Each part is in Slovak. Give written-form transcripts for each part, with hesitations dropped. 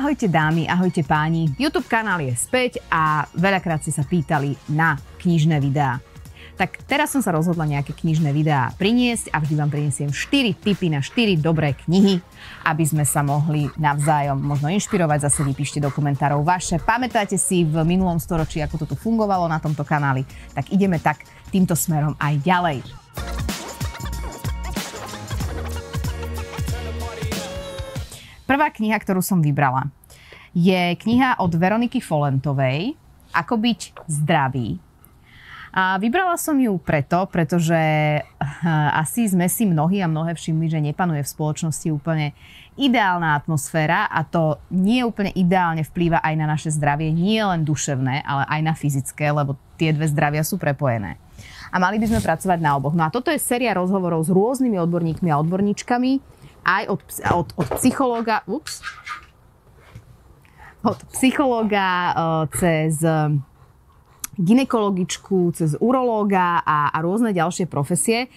Ahojte dámy, ahojte páni. YouTube kanál je späť a veľakrát ste sa pýtali na knižné videá. Tak teraz som sa rozhodla nejaké knižné videá priniesť a vždy vám prinesiem 4 tipy na 4 dobré knihy, aby sme sa mohli navzájom možno inšpirovať. Zase vypíšte do komentárov vaše. Pamätáte si v minulom storočí, ako to tu fungovalo na tomto kanáli? Tak ideme tak týmto smerom aj ďalej. Prvá kniha, ktorú som vybrala, je kniha od Veroniky Folentovej Ako byť zdravý. A vybrala som ju pretože asi sme si mnohí a mnohé všimli, že nepanuje v spoločnosti úplne ideálna atmosféra a to nie úplne ideálne vplýva aj na naše zdravie, nie len duševné, ale aj na fyzické, lebo tie dve zdravia sú prepojené. A mali by sme pracovať na oboch. No a toto je séria rozhovorov s rôznymi odborníkmi a odborníčkami, aj od psychológa, cez gynekologičku, cez urológa a rôzne ďalšie profesie,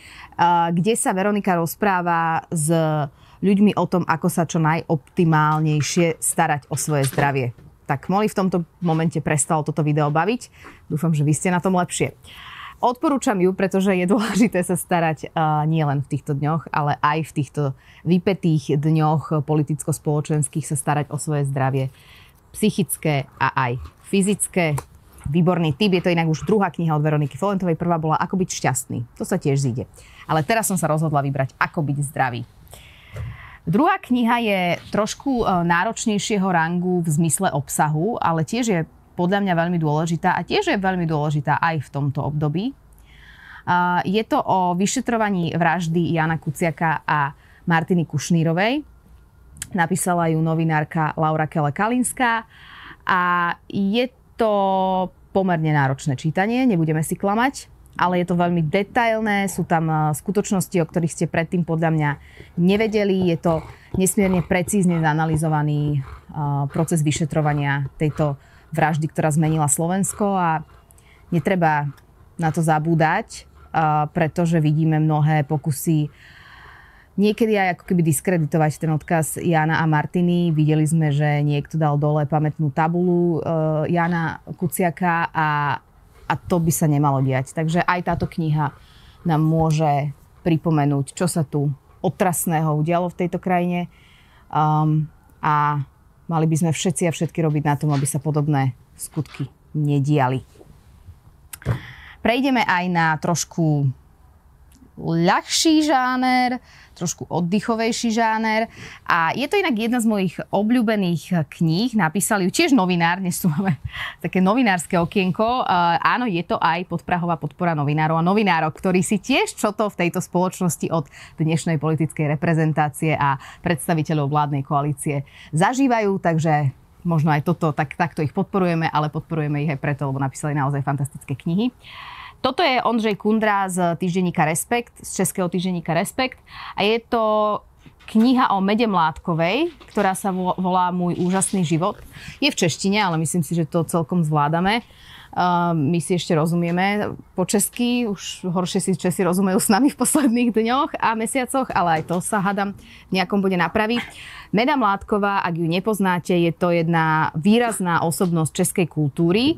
kde sa Veronika rozpráva s ľuďmi o tom, ako sa čo najoptimálnejšie starať o svoje zdravie. Tak Molly v tomto momente prestalo toto video baviť. Dúfam, že vy ste na tom lepšie. Odporúčam ju, pretože je dôležité sa starať nielen v týchto dňoch, ale aj v týchto vypätých dňoch politicko-spoločenských sa starať o svoje zdravie psychické a aj fyzické. Výborný tip, je to inak už druhá kniha od Veroniky Folentovej. Prvá bola Ako byť šťastný. To sa tiež zíde. Ale teraz som sa rozhodla vybrať Ako byť zdravý. Druhá kniha je trošku náročnejšieho rangu v zmysle obsahu, ale tiež je podľa mňa veľmi dôležitá a tiež je veľmi dôležitá aj v tomto období. Je to o vyšetrovaní vraždy Jána Kuciaka a Martiny Kušnírovej. Napísala ju novinárka Laura Kele-Kalinská a je to pomerne náročné čítanie, nebudeme si klamať, ale je to veľmi detailné, sú tam skutočnosti, o ktorých ste predtým podľa mňa nevedeli. Je to nesmierne precízne zanalyzovaný proces vyšetrovania tejto vraždy, ktorá zmenila Slovensko a netreba na to zabúdať, pretože vidíme mnohé pokusy niekedy aj ako keby diskreditovať ten odkaz Jána a Martiny. Videli sme, že niekto dal dole pamätnú tabulu Jána Kuciaka a to by sa nemalo diať. Takže aj táto kniha nám môže pripomenúť, čo sa tu otrasného udialo v tejto krajine a mali by sme všetci a všetky robiť na tom, aby sa podobné skutky nediali. Prejdeme aj na trošku ľahší žáner, trošku oddychovejší žáner. A je to inak jedna z mojich obľúbených kníh. Napísali ju tiež novinár, dnes tu máme také novinárske okienko. Áno, je to aj podprahová podpora novinárov a novinárok, ktorí si tiež čo to v tejto spoločnosti od dnešnej politickej reprezentácie a predstaviteľov vládnej koalície zažívajú. Takže možno aj toto, takto ich podporujeme, ale podporujeme ich aj preto, lebo napísali naozaj fantastické knihy. Toto je Ondřej Kundra z týždenníka Respekt, z českého týždenníka Respekt. A je to kniha o Mede Mládkovej, ktorá sa volá Môj úžasný život. Je v češtine, ale myslím si, že to celkom zvládame. My si ešte rozumieme po česky, už horšie si Česi rozumejú s nami v posledných dňoch a mesiacoch, ale aj to sa hádam v nejakom bode napraví. Meda Mládková, ak ju nepoznáte, je to jedna výrazná osobnosť českej kultúry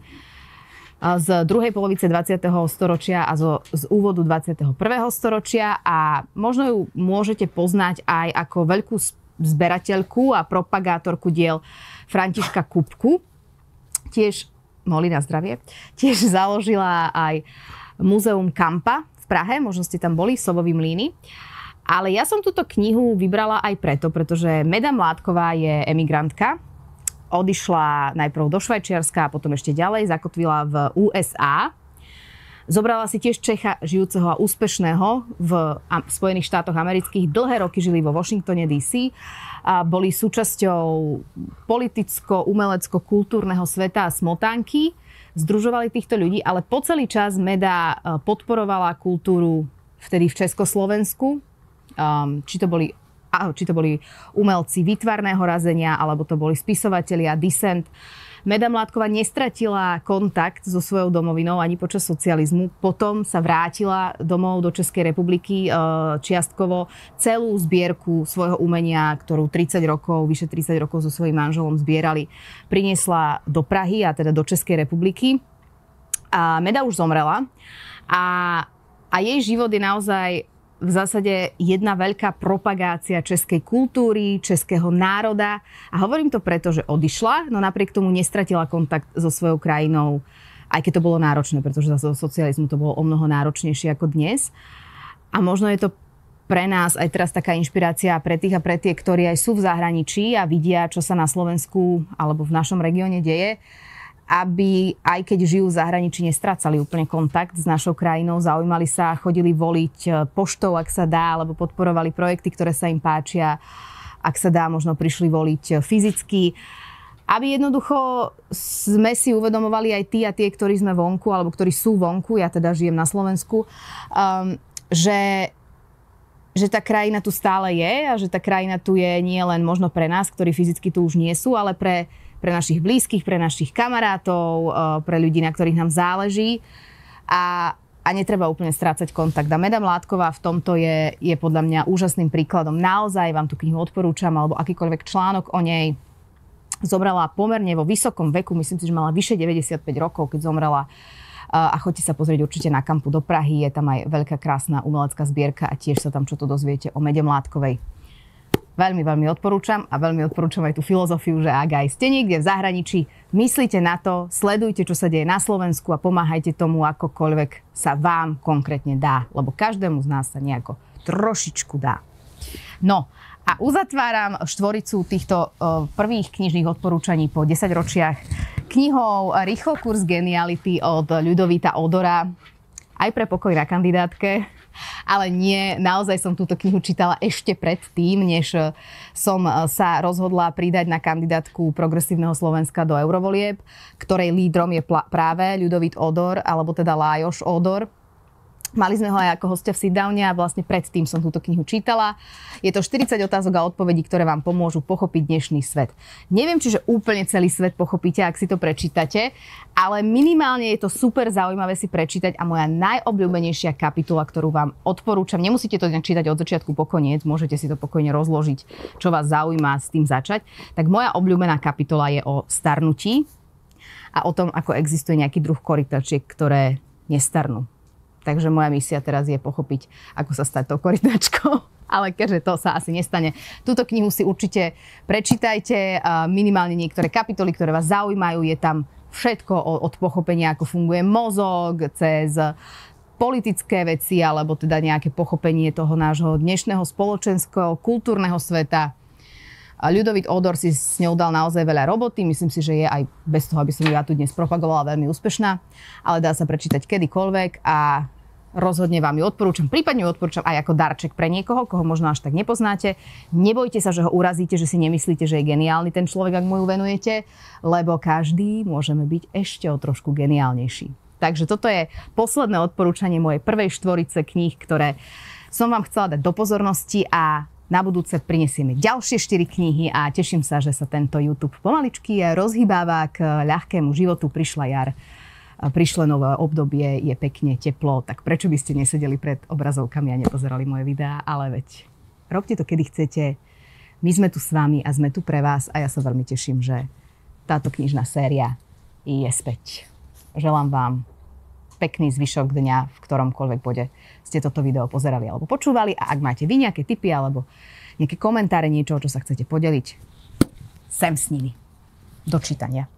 z druhej polovice 20. storočia a z úvodu 21. storočia a možno ju môžete poznať aj ako veľkú zberateľku a propagátorku diel Františka Kupku. Tiež, Molly na zdravie, tiež založila aj Múzeum Kampa v Prahe, možno ste tam boli, Sovovy mlyny. Ale ja som túto knihu vybrala aj pretože Meda Mládková je emigrantka. Odišla najprv do Švajčiarska a potom ešte ďalej, zakotvila v USA. Zobrala si tiež Čecha, žijúceho a úspešného v Spojených štátoch amerických. Dlhé roky žili vo Washingtone DC. A boli súčasťou politicko-umelecko-kultúrneho sveta a smotánky. Združovali týchto ľudí, ale po celý čas Meda podporovala kultúru vtedy v Československu. Či to boli či to boli umelci výtvarného razenia, alebo to boli spisovatelia, dissent. Meda Mládková nestratila kontakt so svojou domovinou ani počas socializmu. Potom sa vrátila domov do Českej republiky čiastkovo. Celú zbierku svojho umenia, ktorú vyše 30 rokov so svojím manželom zbierali, priniesla do Prahy, a teda do Českej republiky. A Meda už zomrela. A jej život je naozaj v zásade jedna veľká propagácia českej kultúry, českého národa. A hovorím to preto, že odišla, no napriek tomu nestratila kontakt so svojou krajinou, aj keď to bolo náročné, pretože za socializmu to bolo o mnoho náročnejšie ako dnes. A možno je to pre nás aj teraz taká inšpirácia pre tých a pre tie, ktorí aj sú v zahraničí a vidia, čo sa na Slovensku alebo v našom regióne deje, aby aj keď žijú v zahraničí, nestrácali úplne kontakt s našou krajinou, zaujímali sa, chodili voliť poštou, ak sa dá, alebo podporovali projekty, ktoré sa im páčia, ak sa dá, možno prišli voliť fyzicky. Aby jednoducho sme si uvedomovali aj tí a tie, ktorí sme vonku, alebo ktorí sú vonku, ja teda žijem na Slovensku, že tá krajina tu stále je a že tá krajina tu je nie len možno pre nás, ktorí fyzicky tu už nie sú, ale pre našich blízkych, pre našich kamarátov, pre ľudí, na ktorých nám záleží. A netreba úplne strácať kontakt. A Meda Mládková v tomto je podľa mňa úžasným príkladom. Naozaj vám tú knihu odporúčam, alebo akýkoľvek článok o nej. Zomrela pomerne vo vysokom veku, myslím si, že mala vyše 95 rokov, keď zomrela. A choďte sa pozrieť určite na kampu do Prahy. Je tam aj veľká krásna umelecká zbierka a tiež sa tam čo to dozviete o Mede Mládkovej. Veľmi, veľmi odporúčam a veľmi odporúčam aj tú filozofiu, že ak aj ste niekde v zahraničí, myslíte na to, sledujte, čo sa deje na Slovensku a pomáhajte tomu, akokoľvek sa vám konkrétne dá, lebo každému z nás sa nejako trošičku dá. No a uzatváram štvoricu týchto prvých knižných odporúčaní po 10 ročiach knihou Rýchlo kurz geniality od Ľudovíta Odora, aj pre pokoj na kandidátke. Ale nie, naozaj som túto knihu čítala ešte predtým, než som sa rozhodla pridať na kandidátku Progresívneho Slovenska do eurovolieb, ktorej lídrom je práve Ľudovít Odor, alebo teda Lájoš Odor. Mali sme ho aj ako hostia v sit-downe a vlastne predtým som túto knihu čítala. Je to 40 otázok a odpovedí, ktoré vám pomôžu pochopiť dnešný svet. Neviem, čiže úplne celý svet pochopíte, ak si to prečítate, ale minimálne je to super zaujímavé si prečítať a moja najobľúbenejšia kapitola, ktorú vám odporúčam. Nemusíte to čítať od začiatku po koniec, môžete si to pokojne rozložiť, čo vás zaujíma, s tým začať. Tak moja obľúbená kapitola je o starnutí a o tom, ako existuje nejaký druh korytačiek, ktoré nestarnú. Takže moja misia teraz je pochopiť, ako sa stať tou korytačkou. Ale keďže to sa asi nestane. Túto knihu si určite prečítajte. Minimálne niektoré kapitoly, ktoré vás zaujímajú. Je tam všetko od pochopenia, ako funguje mozog, cez politické veci, alebo teda nejaké pochopenie toho nášho dnešného spoločenského, kultúrneho sveta. Ľudovít Odor si s ňou dal naozaj veľa roboty. Myslím si, že je aj bez toho, aby som ju ja tu dnes propagovala, veľmi úspešná. Ale dá sa prečítať kedykoľvek a rozhodne vám ju odporúčam. Prípadne ju odporúčam aj ako darček pre niekoho, koho možno až tak nepoznáte. Nebojte sa, že ho urazíte, že si nemyslíte, že je geniálny ten človek, ak mu ju venujete, lebo každý môžeme byť ešte o trošku geniálnejší. Takže toto je posledné odporúčanie mojej prvej štvorice kníh, ktoré som vám chcela dať do pozornosti a na budúce prinesieme ďalšie 4 knihy a teším sa, že sa tento YouTube pomaličky rozhýbáva k ľahkému životu. Prišla jar, prišlo nové obdobie, je pekne teplo, tak prečo by ste nesedeli pred obrazovkami a nepozerali moje videá? Ale veď, robte to, kedy chcete. My sme tu s vami a sme tu pre vás a ja sa veľmi teším, že táto knižná séria je späť. Želám vám pekný zvyšok dňa, v ktoromkoľvek bode ste toto video pozerali alebo počúvali. A ak máte vy nejaké tipy alebo nejaké komentáre, niečo, čo sa chcete podeliť, sem s nimi. Do čítania.